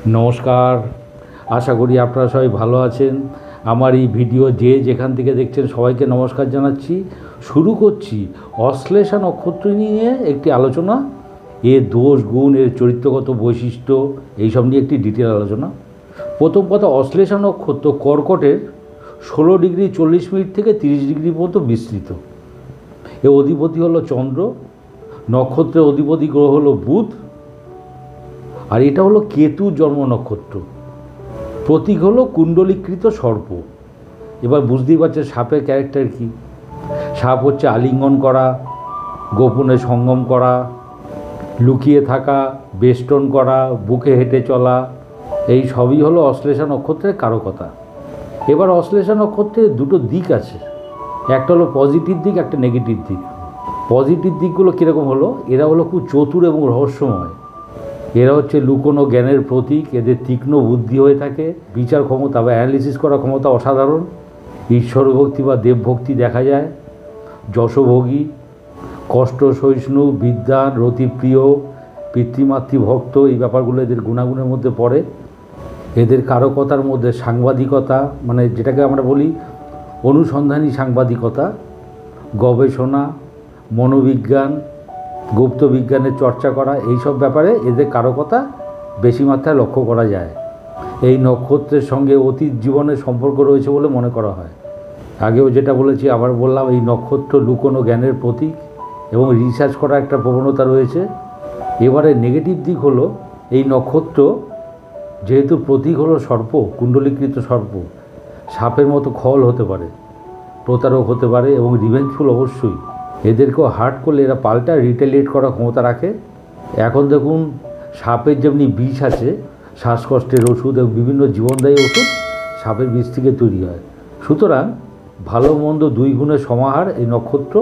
নমস্কার, আশা করি আপনারা সবাই ভালো আছেন। আমার এই ভিডিও যে যেখান থেকে দেখছেন সবাইকে নমস্কার জানাচ্ছি। শুরু করছি অশ্লেষা নক্ষত্র নিয়ে একটি আলোচনা। এর দোষ গুণ, এর চরিত্রগত বৈশিষ্ট্য, এইসব নিয়ে একটি ডিটেল আলোচনা। প্রথম কথা, অশ্লেষা নক্ষত্র কর্কটের 16°40' থেকে 30° পর্যন্ত বিস্তৃত। এর অধিপতি হলো চন্দ্র, নক্ষত্রের অধিপতি গ্রহ হলো বুধ, আর এটা হলো কেতু জন্ম নক্ষত্র। প্রতীক হলো কুণ্ডলীকৃত সর্প। এবার বুঝতেই পারছে সাপের ক্যারেক্টার কী। সাপ হচ্ছে আলিঙ্গন করা, গোপনে সঙ্গম করা, লুকিয়ে থাকা, বেষ্টন করা, বুকে হেঁটে চলা, এই সবই হলো অশ্লেষা নক্ষত্রের কারকতা। এবার অশ্লেষা নক্ষত্রের দুটো দিক আছে, একটা হলো পজিটিভ দিক, একটা নেগেটিভ দিক। পজিটিভ দিকগুলো কীরকম হলো, এরা হলো খুব চতুর এবং রহস্যময়। এরা হচ্ছে লুকোনো জ্ঞানের প্রতীক। এদের তীক্ষ্ণ বুদ্ধি হয়ে থাকে, বিচার ক্ষমতা বা অ্যানালিসিস করার ক্ষমতা অসাধারণ। ঈশ্বরভক্তি বা দেবভক্তি দেখা যায়। যশোভোগী, কষ্ট সহিষ্ণু, বিদ্বান, রতিপ্রিয়, পিতৃমাতৃভক্ত, এই ব্যাপারগুলো এদের গুণাগুণের মধ্যে পড়ে। এদের কারকতার মধ্যে সাংবাদিকতা, মানে যেটাকে আমরা বলি অনুসন্ধানী সাংবাদিকতা, গবেষণা, মনোবিজ্ঞান, গুপ্ত বিজ্ঞানের চর্চা করা, এইসব ব্যাপারে এদের কারকতা বেশি মাত্রায় লক্ষ্য করা যায়। এই নক্ষত্রের সঙ্গে অতীত জীবনের সম্পর্ক রয়েছে বলে মনে করা হয়। আগেও যেটা বলেছি আবার বললাম, এই নক্ষত্র লুকোনো জ্ঞানের প্রতীক এবং রিসার্চ করার একটা প্রবণতা রয়েছে। এবারে নেগেটিভ দিক হলো, এই নক্ষত্র যেহেতু প্রতীক হলো সর্প, কুণ্ডলীকৃত সর্প, সাপের মতো খল হতে পারে, প্রতারক হতে পারে এবং রিভেঞ্জফুল অবশ্যই। এদেরকেও হার্ট করলে এরা পাল্টা রিটেলিয়েট করার ক্ষমতা রাখে। এখন দেখুন, সাপের যেমনি বিষ আছে, শ্বাসকষ্টের ওষুধ এবং বিভিন্ন জীবনদায়ী ওষুধ সাপের বিষ থেকে তৈরি হয়। সুতরাং ভালো মন্দ দুই গুণের সমাহার এই নক্ষত্র,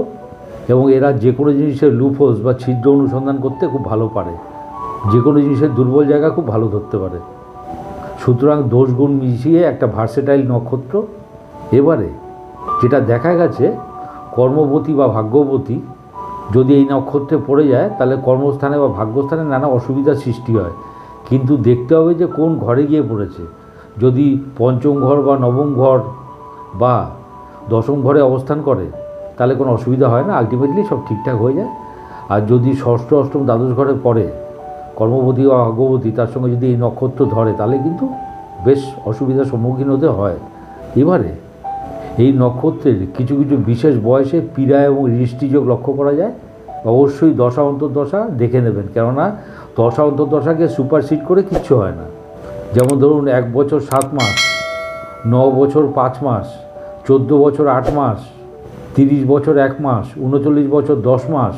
এবং এরা যে কোনো জিনিসের লুপহোলস বা ছিদ্র অনুসন্ধান করতে খুব ভালো পারে, যে কোনো জিনিসের দুর্বল জায়গা খুব ভালো ধরতে পারে। সুতরাং দোষ গুণ মিশিয়ে একটা ভার্সেটাইল নক্ষত্র। এবারে যেটা দেখা গেছে, কর্মবতী বা ভাগ্যবতী যদি এই নক্ষত্রে পড়ে যায়, তাহলে কর্মস্থানে বা ভাগ্যস্থানে নানা অসুবিধার সৃষ্টি হয়। কিন্তু দেখতে হবে যে কোন ঘরে গিয়ে পড়েছে। যদি পঞ্চম ঘর বা নবম ঘর বা দশম ঘরে অবস্থান করে তাহলে কোনো অসুবিধা হয় না, আলটিমেটলি সব ঠিকঠাক হয়ে যায়। আর যদি ষষ্ঠ, অষ্টম, দ্বাদশ ঘরে পড়ে কর্মবতী বা ভাগ্যবতী, তার সঙ্গে যদি এই নক্ষত্র ধরে, তাহলে কিন্তু বেশ অসুবিধার সম্মুখীন হতে হয়। এবারে এই নক্ষত্রের কিছু কিছু বিশেষ বয়সে পীড়া এবং হৃষ্টিযোগ লক্ষ্য করা যায়। অবশ্যই দশা অন্তর্দশা দেখে নেবেন, কেননা দশা অন্তর্দশাকে সুপারসিড করে কিচ্ছু হয় না। যেমন ধরুন 1 বছর 7 মাস, 9 বছর 5 মাস, 14 বছর 8 মাস, 30 বছর 1 মাস, 39 বছর 10 মাস,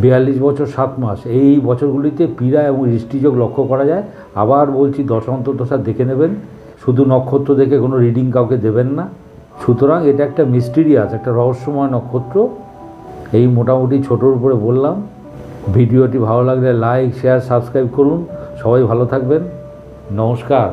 42 বছর 7 মাস, এই বছরগুলিতে পীড়া এবং হৃষ্টিযোগ লক্ষ্য করা যায়। আবার বলছি, দশা অন্তর্দশা দেখে নেবেন, শুধু নক্ষত্র দেখে কোনো রিডিং কাউকে দেবেন না। সুতরাং এটা একটা মিস্টিরিয়াস, একটা রহস্যময় নক্ষত্র। এই মোটামুটি ছোটোর উপরে বললাম। ভিডিওটি ভালো লাগলে লাইক, শেয়ার, সাবস্ক্রাইব করুন। সবাই ভালো থাকবেন। নমস্কার।